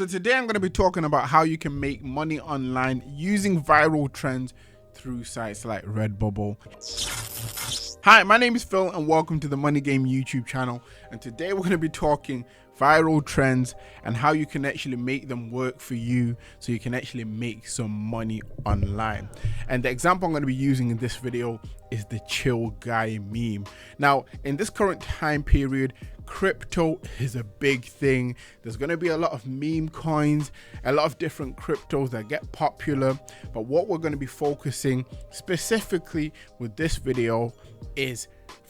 So today I'm going to be talking about how you can make money online using viral trends through sites like Redbubble. Hi, my name is Phil and welcome to the Money Game YouTube channel. And today we're going to be talking viral trends and how you can actually make them work for you so you can actually make some money online. And the example I'm going to be using in this video is the chill guy meme. Now, in this current time period, crypto is a big thing. There's going to be a lot of meme coins, a lot of different cryptos that get popular. But what we're going to be focusing specifically with this video is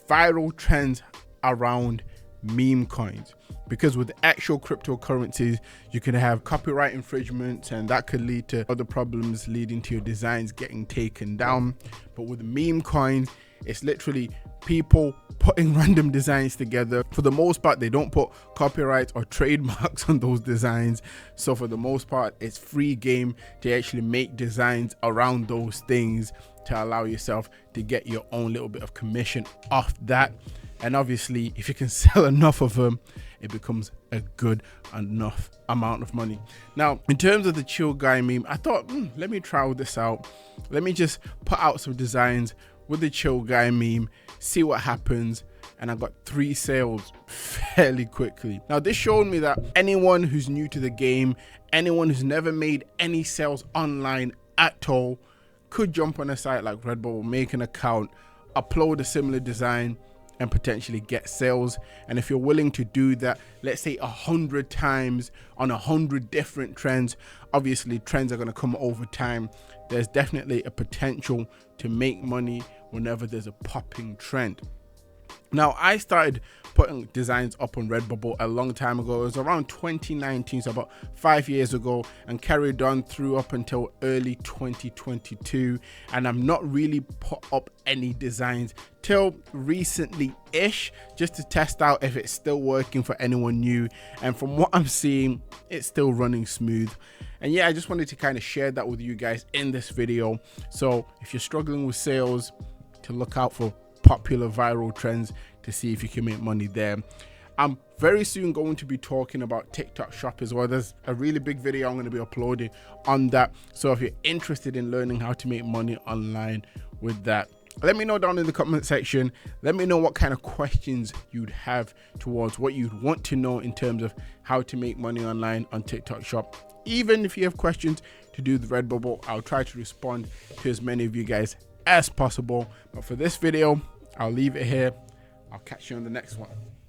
viral trends around meme coins, because with actual cryptocurrencies you can have copyright infringements and that could lead to other problems leading to your designs getting taken down. But with meme coins, it's literally people putting random designs together. For the most part, they don't put copyright or trademarks on those designs, so for the most part it's free game to actually make designs around those things to allow yourself to get your own little bit of commission off that. And obviously if you can sell enough of them, it becomes a good enough amount of money. Now, in terms of the chill guy meme, I thought, let me try this out. Let me just put out some designs with the chill guy meme, see what happens. And I got 3 sales fairly quickly. Now, this showed me that anyone who's new to the game, anyone who's never made any sales online at all, could jump on a site like Redbubble, make an account, upload a similar design, and potentially get sales. And if you're willing to do that, let's say 100 times on 100 different trends, obviously trends are going to come over time. There's definitely a potential to make money whenever there's a popping trend. Now, I started putting designs up on Redbubble a long time ago. It was around 2019, so about 5 years ago, and carried on through up until early 2022. And I've not really put up any designs till recently-ish, just to test out if it's still working for anyone new. And from what I'm seeing, it's still running smooth. And yeah, I just wanted to kind of share that with you guys in this video. So if you're struggling with sales, to look out for popular viral trends to see if you can make money there. I'm very soon going to be talking about TikTok shop as well. There's a really big video I'm going to be uploading on that. So if you're interested in learning how to make money online with that, let me know down in the comment section. Let me know what kind of questions you'd have towards what you'd want to know in terms of how to make money online on TikTok shop. Even if you have questions to do with Redbubble, I'll try to respond to as many of you guys as possible. But for this video, I'll leave it here. I'll catch you on the next one.